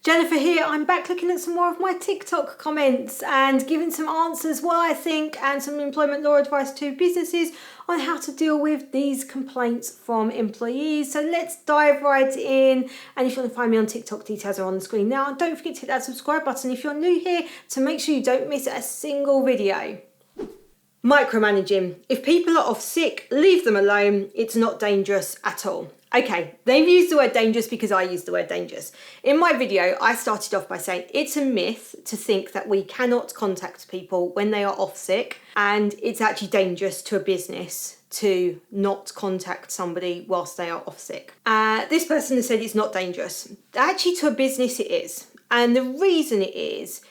Jenefer here. I'm back looking at some more of my TikTok comments and giving some answers, what I think, and some employment law advice to businesses on how to deal with these complaints from employees. So let's dive right in. And if you want to find me on TikTok, details are on the screen now. And don't forget to hit that subscribe button if you're new here to make sure you don't miss a single video. Micromanaging. If people are off sick, leave them alone. It's not dangerous at all. Okay, they've used the word dangerous because I used the word dangerous. In my video, I started off by saying it's a myth to think that we cannot contact people when they are off sick, and it's actually dangerous to a business to not contact somebody whilst they are off sick. This person has said it's not dangerous. Actually, to a business it is. And the reason it is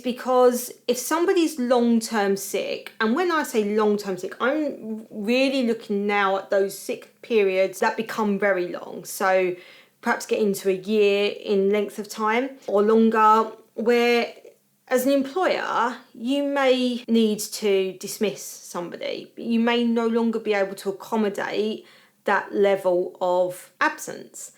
because if somebody's long-term sick, and when I say long-term sick, I'm really looking now at those sick periods that become very long. So perhaps get into a year in length of time or longer, where as an employer, you may need to dismiss somebody, but you may no longer be able to accommodate that level of absence.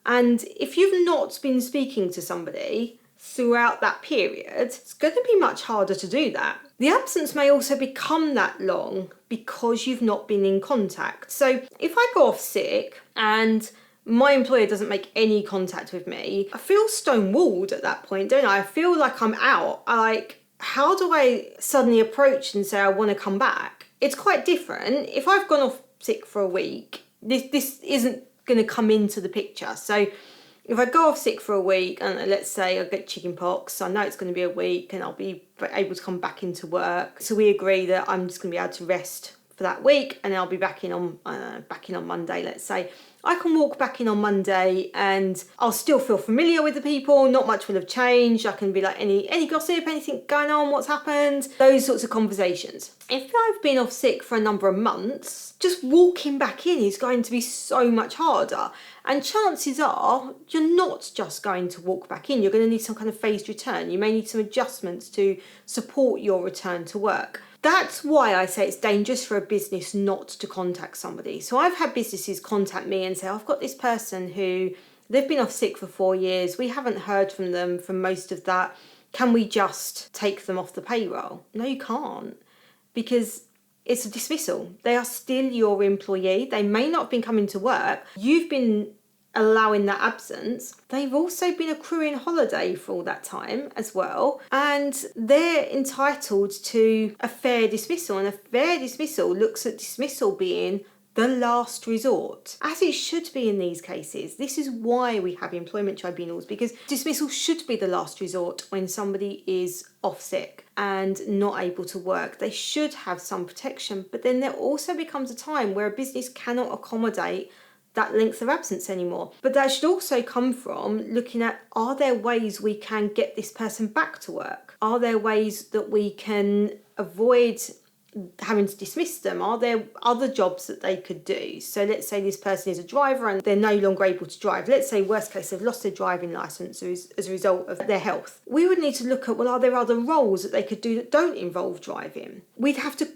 And if you've not been speaking to somebody throughout that period, it's going to be much harder to do that. The absence may also become that long because you've not been in contact. So if I go off sick and my employer doesn't make any contact with me, I feel stonewalled at that point, don't I? I feel like I'm out. How do I suddenly approach and say I want to come back? It's quite different. If I've gone off sick for a week, this isn't going to come into the picture. So if I go off sick for a week and let's say I get chicken pox, I know it's going to be a week and I'll be able to come back into work. So we agree that I'm just going to be able to rest for that week and I'll be back in on Monday, let's say. I can walk back in on Monday and I'll still feel familiar with the people. Not much will have changed. I can be like, any gossip, anything going on, what's happened? Those sorts of conversations. If I've been off sick for a number of months, just walking back in is going to be so much harder. And chances are you're not just going to walk back in. You're going to need some kind of phased return. You may need some adjustments to support your return to work. That's why I say it's dangerous for a business not to contact somebody. So I've had businesses contact me and say, I've got this person who they've been off sick for 4 years. We haven't heard from them for most of that. Can we just take them off the payroll? No, you can't, because it's a dismissal. They are still your employee. They may not have been coming to work. You've been allowing that absence. They've also been accruing holiday for all that time as well, and they're entitled to a fair dismissal, and a fair dismissal looks at dismissal being the last resort, as it should be in these cases. This is why we have employment tribunals, because dismissal should be the last resort when somebody is off sick and not able to work. They should have some protection, but then there also becomes a time where a business cannot accommodate that length of absence anymore. But that should also come from looking at, are there ways we can get this person back to work? Are there ways that we can avoid having to dismiss them? Are there other jobs that they could do? So let's say this person is a driver and they're no longer able to drive. Let's say worst case, they've lost their driving licence as a result of their health. We would need to look at, well, are there other roles that they could do that don't involve driving? We'd have to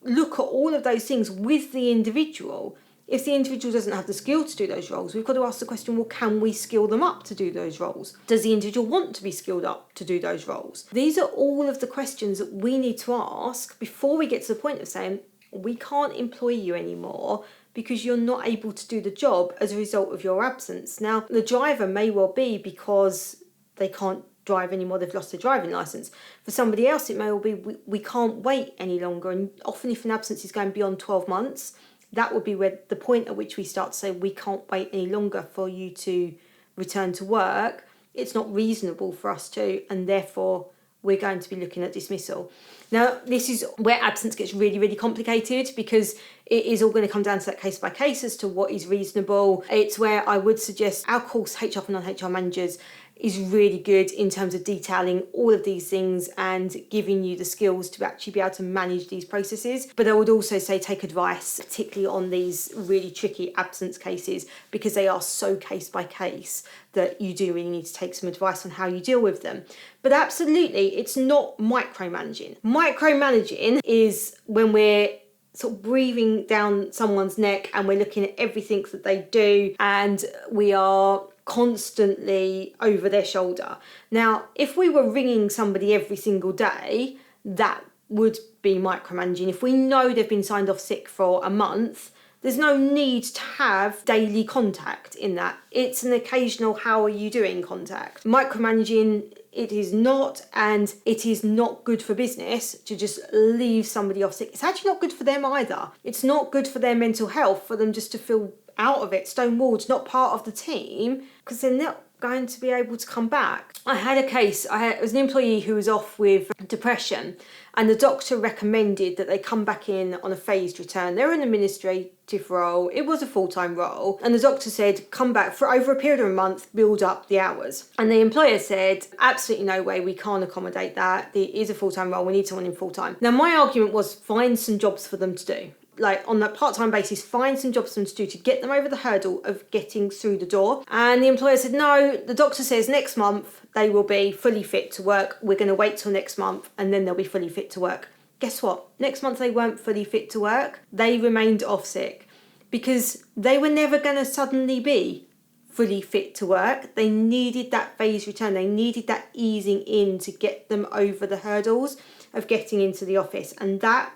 look at all of those things with the individual. If the individual doesn't have the skill to do those roles, we've got to ask the question, well, can we skill them up to do those roles? Does the individual want to be skilled up to do those roles? These are all of the questions that we need to ask before we get to the point of saying, we can't employ you anymore because you're not able to do the job as a result of your absence. Now, the driver may well be because they can't drive anymore, they've lost their driving licence. For somebody else, it may well be we can't wait any longer. And often if an absence is going beyond 12 months, that would be where the point at which we start to say we can't wait any longer for you to return to work. It's not reasonable for us to, and therefore we're going to be looking at dismissal. Now, this is where absence gets really, really complicated, because it is all going to come down to that case by case as to what is reasonable. It's where I would suggest our course, HR for Non-HR Managers, is really good in terms of detailing all of these things and giving you the skills to actually be able to manage these processes. But I would also say take advice, particularly on these really tricky absence cases, because they are so case by case that you do really need to take some advice on how you deal with them. But absolutely, it's not micromanaging. Micromanaging is when we're sort of breathing down someone's neck and we're looking at everything that they do, and we are constantly over their shoulder. Now, if we were ringing somebody every single day, that would be micromanaging. If we know they've been signed off sick for a month, there's no need to have daily contact in that. It's an occasional how are you doing contact. Micromanaging, it is not, and it is not good for business to just leave somebody off sick. It's actually not good for them either. It's not good for their mental health for them just to feel out of it, stonewalled, not part of the team, because they're not going to be able to come back. I had a case, it was an employee who was off with depression, and the doctor recommended that they come back in on a phased return. They're an administrative role, it was a full-time role, and the doctor said, come back for over a period of a month, build up the hours. And the employer said, absolutely no way, we can't accommodate that. It is a full-time role, we need someone in full-time. Now my argument was find some jobs for them to do. Like on that part-time basis, find some jobs for them to do to get them over the hurdle of getting through the door. And the employer said, no, the doctor says next month they will be fully fit to work. We're going to wait till next month and then they'll be fully fit to work. Guess what? Next month they weren't fully fit to work. They remained off sick because they were never going to suddenly be fully fit to work. They needed that phased return. They needed that easing in to get them over the hurdles of getting into the office. And that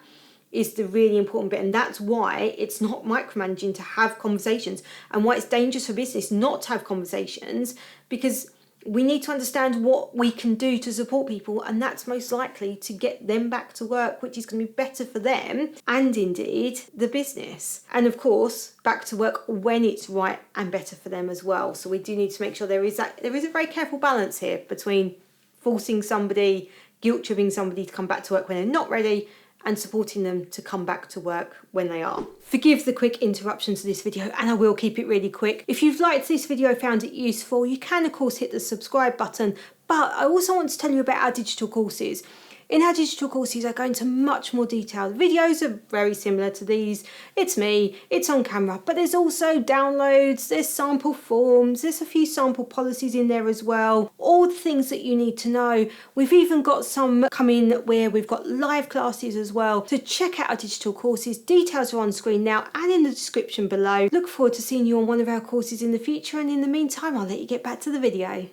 is the really important bit, and that's why it's not micromanaging to have conversations, and why it's dangerous for business not to have conversations, because we need to understand what we can do to support people, and that's most likely to get them back to work, which is going to be better for them and indeed the business, and of course back to work when it's right and better for them as well. So we do need to make sure there is a very careful balance here between forcing somebody, guilt tripping somebody to come back to work when they're not ready, and supporting them to come back to work when they are. Forgive the quick interruption to this video, and I will keep it really quick. If you've liked this video, found it useful, you can of course hit the subscribe button, but I also want to tell you about our digital courses. In our digital courses, I go into much more detail. The videos are very similar to these. It's me, it's on camera, but there's also downloads, there's sample forms, there's a few sample policies in there as well. All the things that you need to know. We've even got some coming where we've got live classes as well. So check out our digital courses. Details are on screen now and in the description below. Look forward to seeing you on one of our courses in the future, and in the meantime, I'll let you get back to the video.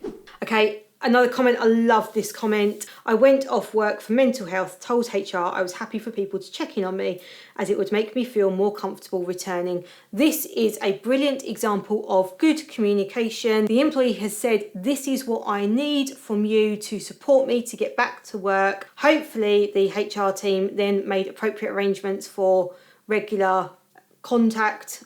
Okay. Another comment, I love this comment. I went off work for mental health, told HR I was happy for people to check in on me as it would make me feel more comfortable returning. This is a brilliant example of good communication. The employee has said, this is what I need from you to support me to get back to work. Hopefully the HR team then made appropriate arrangements for regular contact.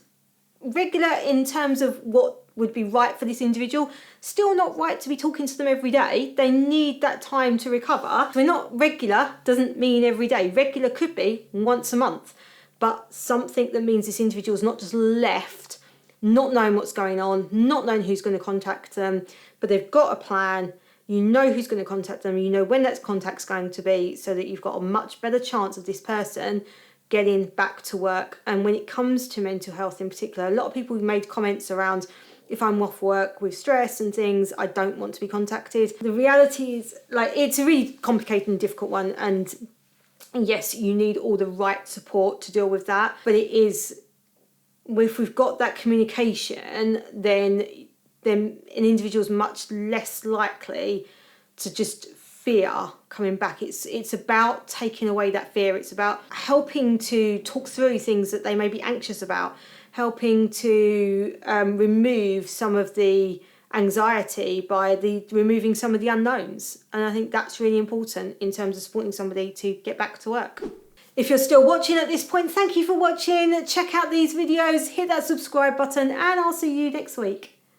Regular in terms of what would be right for this individual. Still not right to be talking to them every day. They need that time to recover. So not regular doesn't mean every day. Regular could be once a month, but something that means this individual's not just left, not knowing what's going on, not knowing who's going to contact them, but they've got a plan. You know who's going to contact them. You know when that contact's going to be, so that you've got a much better chance of this person getting back to work. And when it comes to mental health in particular, a lot of people have made comments around, if I'm off work with stress and things, I don't want to be contacted. The reality is, like, it's a really complicated and difficult one, and yes, you need all the right support to deal with that, but it is, if we've got that communication, then an individual's much less likely to just fear coming back. It's about taking away that fear. It's about helping to talk through things that they may be anxious about, helping to remove some of the anxiety by removing some of the unknowns. And I think that's really important in terms of supporting somebody to get back to work. If you're still watching at this point, thank you for watching. Check out these videos, hit that subscribe button, and I'll see you next week.